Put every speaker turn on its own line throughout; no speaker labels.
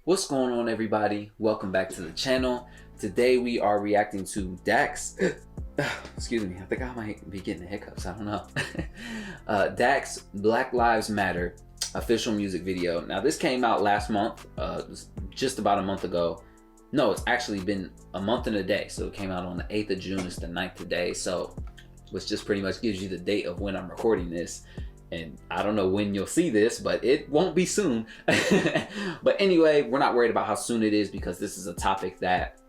What's going on, everybody? Welcome back to the channel. Today we are reacting to Dax. Excuse me, I think I might be getting the hiccups, I don't know. Dax Black Lives Matter official music video. Now this came out last month, just about a month ago. No, it's actually been a month and a day. So it came out on the 8th of June, it's the 9th today. So, which just pretty much gives you the date of when I'm recording this. And I don't know when you'll see this, but it won't be soon. But anyway, we're not worried about how soon it is because this is a topic that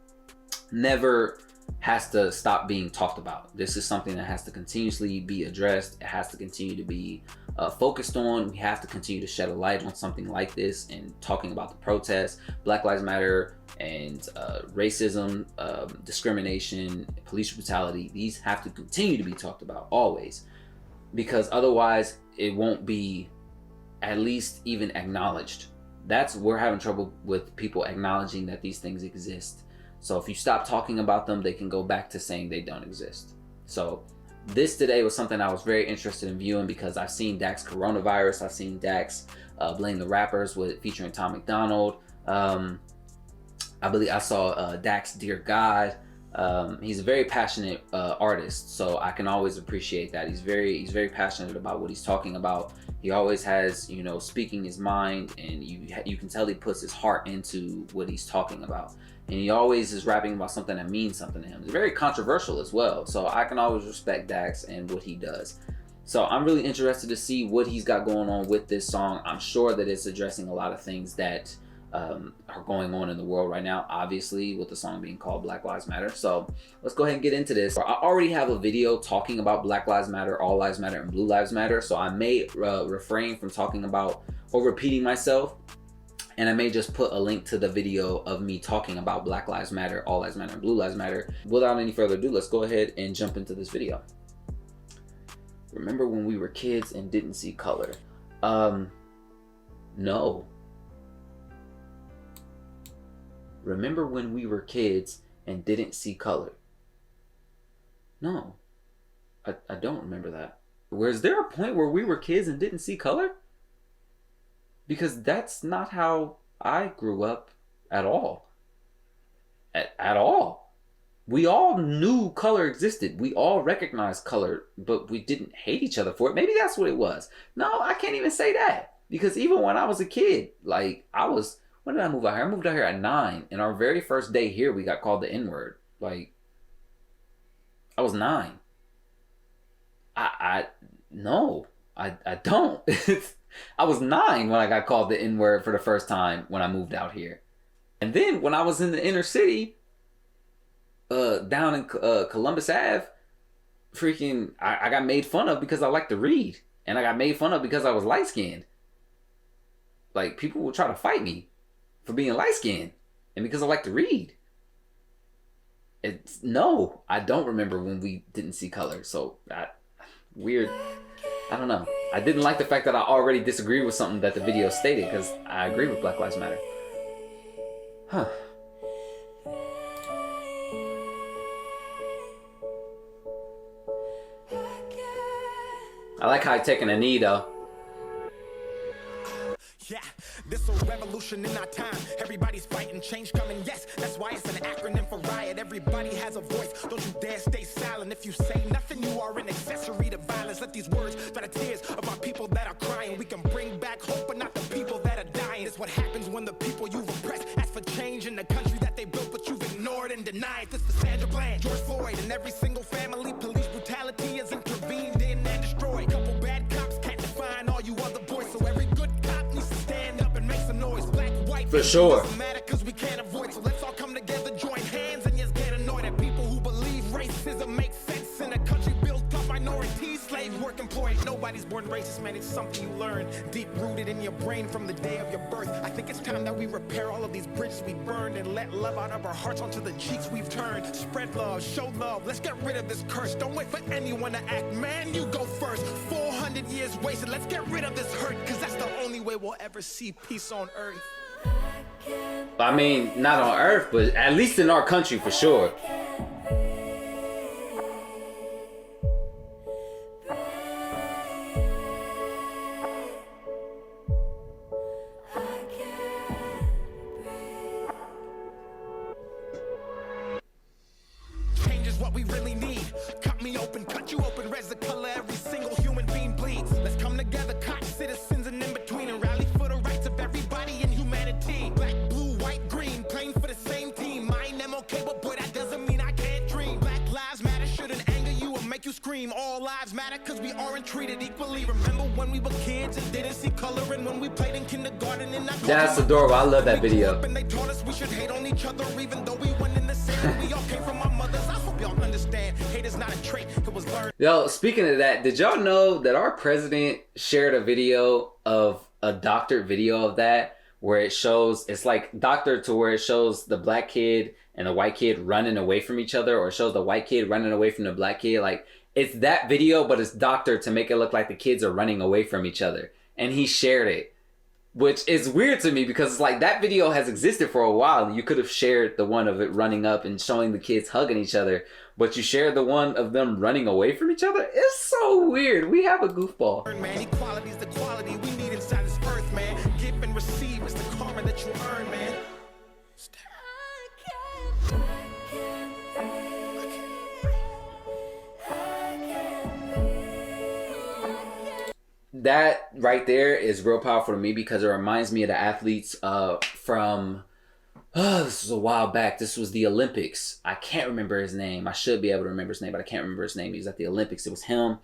never has to stop being talked about. This is something that has to continuously be addressed. It has to continue to be focused on. We have to continue to shed a light on something like this and talking about the protests, Black Lives Matter, and racism, discrimination, police brutality. These have to continue to be talked about always, because otherwise it won't be at least even acknowledged. We're having trouble with people acknowledging that these things exist. So if you stop talking about them, they can go back to saying they don't exist. So this today was something I was very interested in viewing because I've seen Dax coronavirus. I've seen Dax blame the rappers with featuring Tom McDonald. I believe I saw Dax Dear God. He's a very passionate artist, so I can always appreciate that. He's very passionate about what he's talking about. He always has, you know, speaking his mind, and you can tell he puts his heart into what he's talking about. And he always is rapping about something that means something to him. It's very controversial as well, so I can always respect Dax and what he does. So I'm really interested to see what he's got going on with this song. I'm sure that it's addressing a lot of things that are going on in the world right now, obviously, with the song being called Black Lives Matter. So let's go ahead and get into this. I already have a video talking about Black Lives Matter, All Lives Matter, and Blue Lives Matter, so I may refrain from talking about or repeating myself, and I may just put a link to the video of me talking about Black Lives Matter, All Lives Matter, and Blue Lives Matter. Without any further ado, let's go ahead and jump into this video. Remember when we were kids and didn't see color? No. Remember when we were kids and didn't see color? No, I don't remember that. Was there a point where we were kids and didn't see color? Because that's not how I grew up at all. At all. We all knew color existed. We all recognized color, but we didn't hate each other for it. Maybe that's what it was. No, I can't even say that. Because even when I was a kid, like when did I move out here? I moved out here at 9, and our very first day here, we got called the N-word. Like, I was 9. No, I don't. I was 9 when I got called the N-word for the first time when I moved out here. And then when I was in the inner city, down in Columbus Ave, freaking, I got made fun of because I like to read. And I got made fun of because I was light-skinned. Like, people would try to fight me for being light-skinned and because I like to read. No, I don't remember when we didn't see color. So weird. I don't know. I didn't like the fact that I already disagreed with something that the video stated, because I agree with Black Lives Matter. Huh. I like how I taking a knee though.
Yeah, this a revolution in our time. Everybody's fighting, change coming, yes. That's why it's an acronym for riot. Everybody has a voice. Don't you dare stay silent. If you say nothing, you are an accessory to violence. Let these words dry the tears of our people that are crying. We can bring back hope, but not the people that are dying. It's what happens when the people you've oppressed ask for change in the country that they built, but you've ignored and denied. This is Sandra Bland, George Floyd, and every single family. Police brutality is intervened in and destroyed. Couple bad cops can't define all you other boys. So every good cop needs to stand up and make some noise. Black, white,
for sure.
Doesn't matter because we can't avoid. So let's all come together, join hands, and just get annoyed at people who believe racism makes sense in a country built on minorities, slave work employed. Nobody's born racist, man. It's something you learn, deep rooted in your brain from the day of your birth. I think it's time that we repair all of these bridges we burned and let love out of our hearts onto the cheeks we've turned. Spread love, show love. Let's get rid of this curse. Don't wait for anyone to act, man. You go first. 400 years wasted. Let's get rid of this hurt, because that's the only way we'll ever see peace on earth.
I mean, not on earth, but at least in our country for sure.
is what we really need. Cut me open, cut you open, res the color every single human being bleeds. Let's come together, cotton citizens and in between, and rally for the rights of everybody in humanity. Black, blue, white, green, playing for the same team. Mine, I'm okay, but boy, that doesn't mean I can't dream. Black lives matter, shouldn't anger you or make you scream. All lives matter, cause we aren't treated equally. Remember when we were kids and didn't see color, and when we played in kindergarten and
that's adorable. I love that video.
and they taught us we should hate on each other, even though we went in the same. We all came from our mothers. I hope y'all understand. Hate is not a trait, it was learned.
Yo, speaking of that, did y'all know that our president shared a video of a doctored video of that, where it shows, it's like doctored to where it shows the black kid and the white kid running away from each other, or it shows the white kid running away from the black kid. Like, it's that video, but it's doctored to make it look like the kids are running away from each other. And he shared it, which is weird to me, because it's like that video has existed for a while. You could have shared the one of it running up and showing the kids hugging each other, but you shared the one of them running away from each other? It's so weird. We have a goofball.
Man, equality is the quality we need inside this earth, man. Give and receive is the karma that you earn, man.
That right there is real powerful to me, because it reminds me of the athletes from, this was a while back. This was the Olympics. I can't remember his name. I should be able to remember his name, but I can't remember his name. He was at the Olympics. It was him.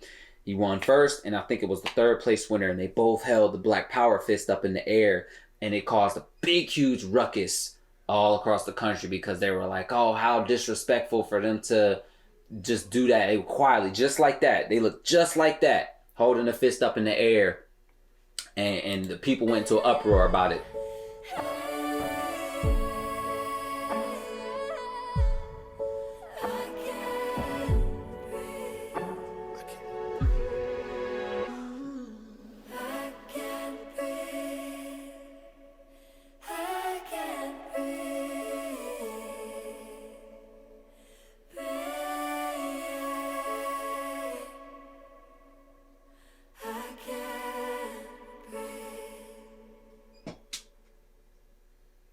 He won first, and I think it was the third place winner, and they both held the Black Power fist up in the air, and it caused a big, huge ruckus all across the country, because they were like, oh, how disrespectful for them to just do that quietly, just like that. They looked just like that, holding the fist up in the air, and the people went into an uproar about it.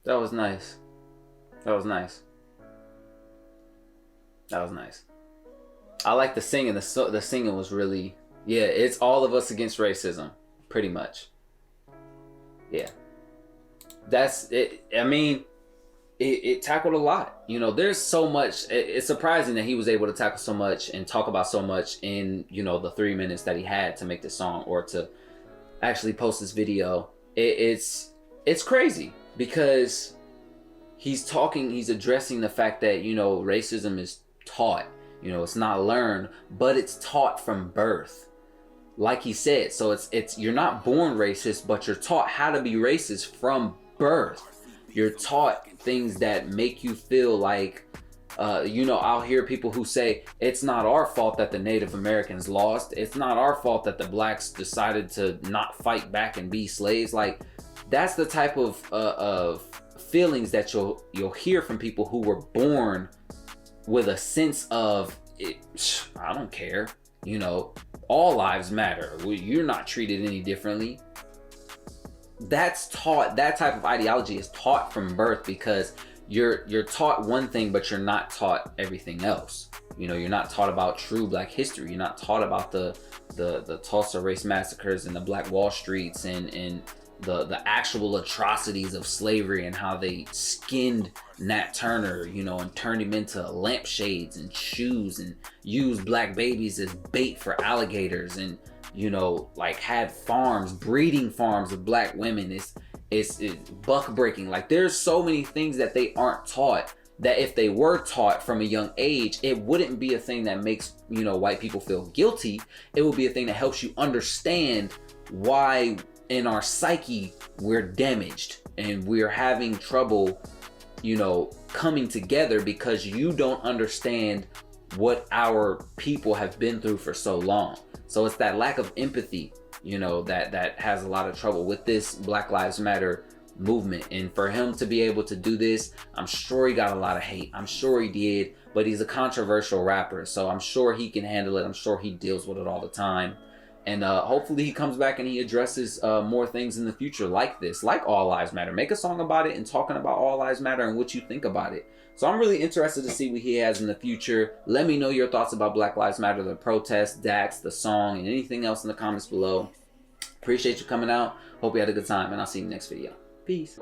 That was nice. That was nice. That was nice. I like the singing. The singing was really, yeah, it's all of us against racism, pretty much. Yeah. That's it. I mean, it tackled a lot. You know, there's so much. It's surprising that he was able to tackle so much and talk about so much in, you know, the 3 minutes that he had to make this song, or to actually post this video. It's crazy, because he's addressing the fact that, you know, racism is taught. You know, it's not learned, but it's taught from birth, like he said. So it's you're not born racist, but you're taught how to be racist from birth. You're taught things that make you feel like, you know, I'll hear people who say, it's not our fault that the Native Americans lost. It's not our fault that the blacks decided to not fight back and be slaves. Like, that's the type of feelings that you'll hear from people who were born with a sense of, I don't care, you know, all lives matter. You're not treated any differently. That's taught. That type of ideology is taught from birth, because you're taught one thing, but you're not taught everything else. You know, you're not taught about true black history. You're not taught about the Tulsa race massacres and the Black Wall Streets and the actual atrocities of slavery, and how they skinned Nat Turner, you know, and turned him into lampshades and shoes, and used black babies as bait for alligators, and, you know, like, had farms, breeding farms of black women. It's buck breaking. Like, there's so many things that they aren't taught, that if they were taught from a young age, it wouldn't be a thing that makes, you know, white people feel guilty. It would be a thing that helps you understand why in our psyche we're damaged and we're having trouble, you know, coming together, because you don't understand what our people have been through for so long. So it's that lack of empathy, you know, that has a lot of trouble with this Black Lives Matter movement. And for him to be able to do this, I'm sure he got a lot of hate. I'm sure he did, but he's a controversial rapper, so I'm sure he can handle it. I'm sure he deals with it all the time. And hopefully he comes back and he addresses more things in the future like this, like All Lives Matter. Make a song about it and talking about All Lives Matter and what you think about it. So I'm really interested to see what he has in the future. Let me know your thoughts about Black Lives Matter, the protest, Dax, the song, and anything else in the comments below. Appreciate you coming out. Hope you had a good time, and I'll see you next video. Peace.